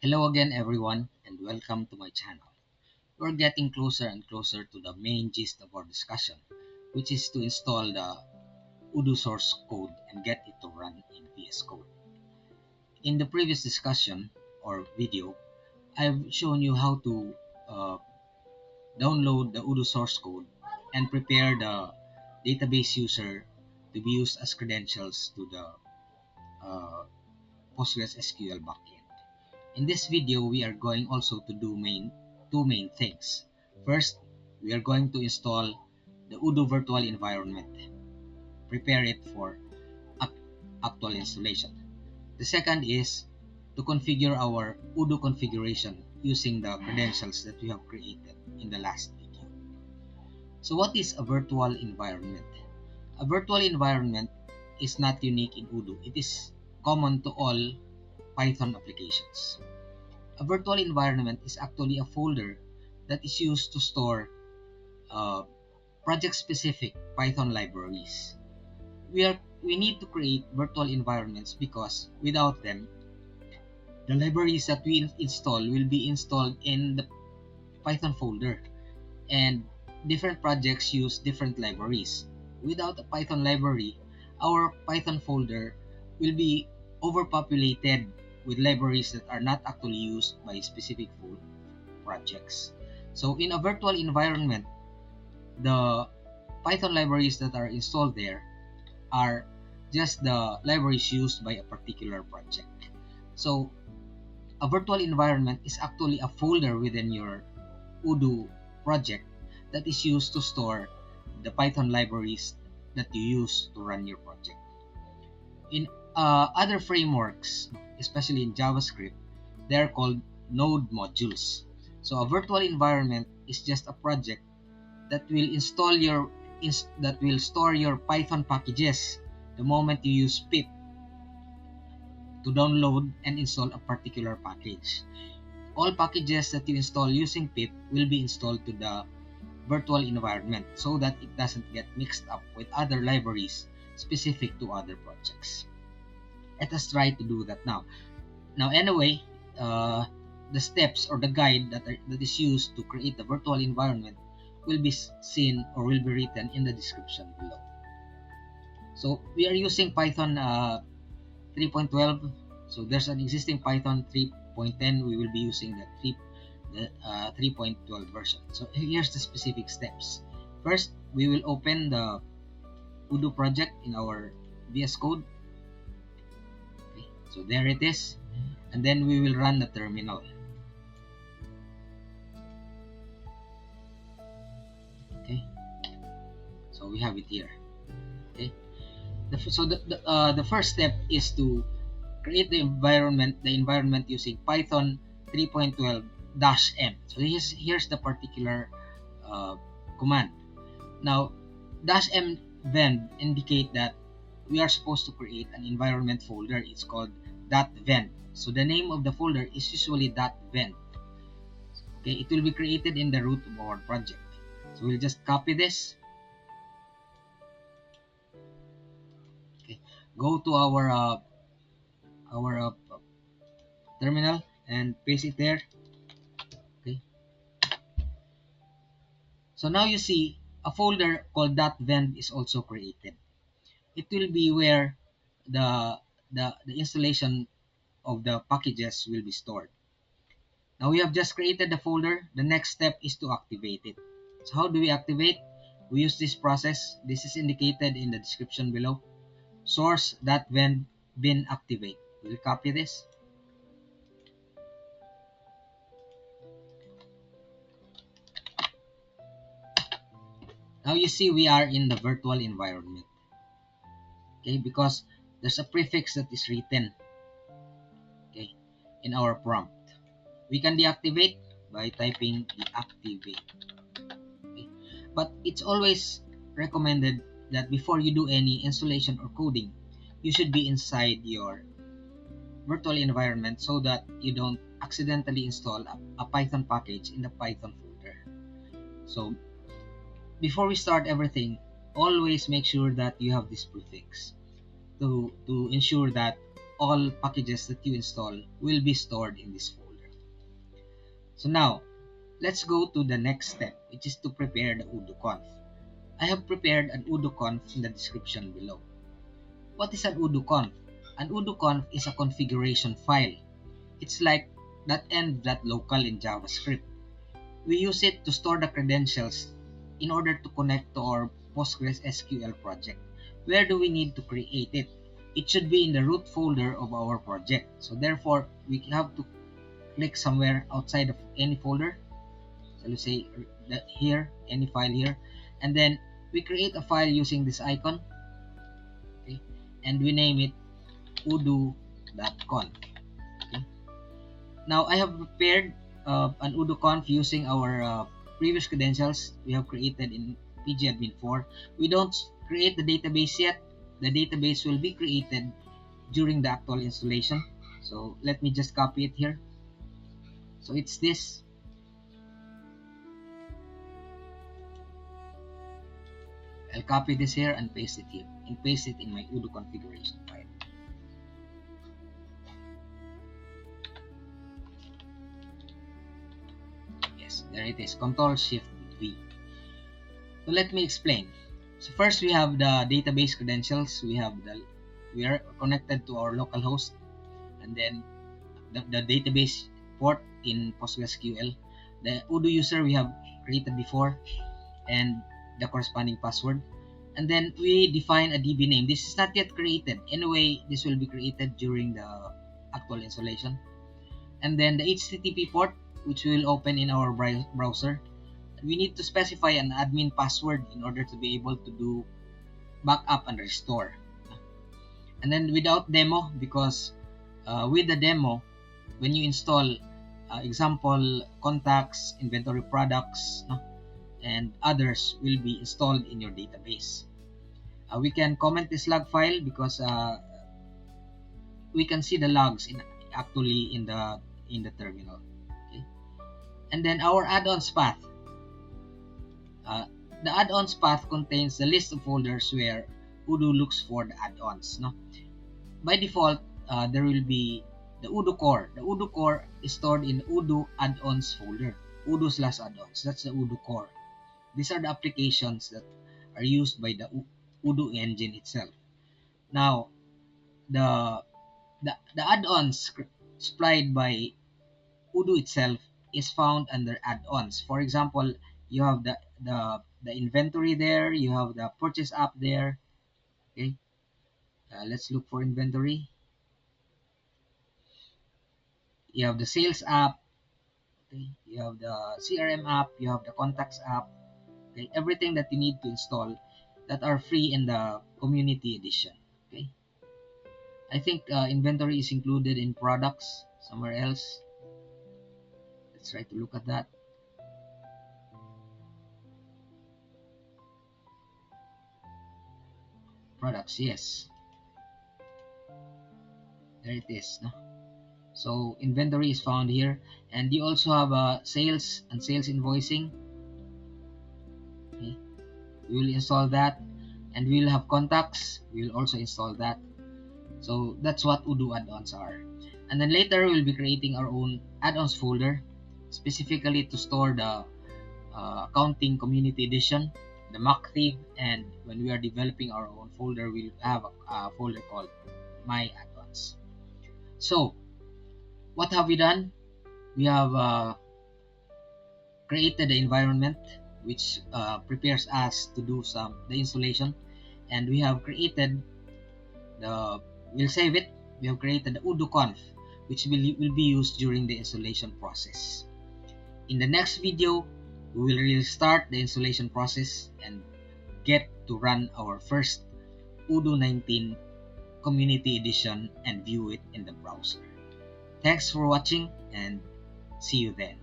Hello again everyone and welcome to my channel. We're getting closer and closer to the main gist of our discussion, which is to install the Odoo source code and get it to run in VS Code. In the previous discussion or video, I've shown you how to uh, download the Odoo source code and prepare the database user to be used as credentials to the uh, Postgres SQL backend. In this video, we are going also to do two main things. First, we are going to install the Odoo virtual environment, prepare it for actual installation. The second is to configure our Odoo configuration using the credentials that we have created in the last video. So what is a virtual environment? A virtual environment is not unique in Odoo. It is common to all Python applications. A virtual environment is actually a folder that is used to store uh, project-specific Python libraries. We need to create virtual environments because without them, the libraries that we install will be installed in the Python folder, and different projects use different libraries. Without a Python library, our Python folder will be overpopulated with libraries that are not actually used by specific projects. So in a virtual environment, the Python libraries that are installed there are just the libraries used by a particular project. So a virtual environment is actually a folder within your Odoo project that is used to store the Python libraries that you use to run your project. In other frameworks, especially in JavaScript, they are called node modules. So a virtual environment is just a project that will that will store your Python packages the moment you use pip to download and install a particular package. All packages that you install using pip will be installed to the virtual environment so that it doesn't get mixed up with other libraries specific to other projects. Let us try to do that now. Anyway, uh, the steps or the guide that is used to create the virtual environment will be seen or will be written in the description below. So we are using Python 3.12. So there's an existing Python 3.10. We will be using the 3.12 version. So here's the specific steps. First, we will open the Odoo project in our VS Code. Okay, so there it is. And then we will run the terminal. Okay, so we have it here. Okay, the first step is to create the environment using Python 3.12-m. So here's the particular command. Now -m vend indicate that we are supposed to create an environment folder. It's called .vend. So the name of the folder is usually .vend. Okay, it will be created in the root of our project. So we'll just copy this. Okay, go to our terminal and paste it there. Okay, so now you see a folder called .vend is also created. It will be where the installation of the packages will be stored. Now we have just created the folder. The next step is to activate it. So how do we activate? We use this process. This is indicated in the description below. Source.vend bin activate. We'll copy this. Now you see we are in the virtual environment. Okay, because there's a prefix that is written, okay, in our prompt. We can deactivate by typing deactivate. Okay? But it's always recommended that before you do any installation or coding, you should be inside your virtual environment so that you don't accidentally install a Python package in the Python folder. So before we start everything, always make sure that you have this prefix to ensure that all packages that you install will be stored in this folder. So now, let's go to the next step, which is to prepare the udoconf. I have prepared an udoconf in the description below. What is an udoconf? An udoconf is a configuration file. It's like .env.local in JavaScript. We use it to store the credentials in order to connect to our PostgreSQL project. Where do we need to create it? It should be in the root folder of our project. So therefore, we have to click somewhere outside of any folder. So let's say here, any file here, and then we create a file using this icon, okay, and we name it udo.conf. Okay. Now I have prepared an udoconf using our previous credentials we have created in pgadmin4. We don't create the database yet. The database will be created during the actual installation. So let me just copy it here. So it's this. I'll copy this here and paste it here and paste it in my udo configuration file. Yes, there it is. Control Shift V. So let me explain. So first we have the database credentials. We are connected to our local host, and then the database port in PostgreSQL. The udo user we have created before, and the corresponding password. And then we define a DB name. This is not yet created. Anyway, this will be created during the actual installation. And then the HTTP port, which we will open in our browser. We need to specify an admin password in order to be able to do backup and restore. And then without demo, because with the demo, when you install example contacts, inventory products, and others will be installed in your database. We can comment this log file because we can see the logs actually in the terminal. Okay. And then our add-ons path. The add-ons path contains the list of folders where udo looks for the add-ons. By default, there will be the udo core. The udo core is stored in udo add-ons folder. udo/add-ons. That's the udo core. These are the applications that are used by the udo engine itself. Now, the add-ons supplied by udo itself is found under add-ons. For example, you have the inventory there, you have the purchase app there. Okay, let's look for inventory. You have the sales app. Okay, you have the CRM app, you have the contacts app. Okay, everything that you need to install that are free in the community edition. Okay, I think inventory is included in products somewhere else. Let's try to look at that. Products, yes, there it is. So inventory is found here, and you also have sales and sales invoicing. Okay, we will install that, and we will have contacts. We will also install that. So that's what udo add-ons are. And then later we'll be creating our own add-ons folder specifically to store the accounting community edition, the MacThief, and when we are developing our own folder, we'll have a folder called my add-ons. So what have we done? We have created the environment which prepares us to do the installation, and we have created we'll save it. We have created the udoconf, which will be used during the installation process. In the next video, we will restart the installation process and get to run our first udo 19 community edition and view it in the browser. Thanks for watching, and see you then.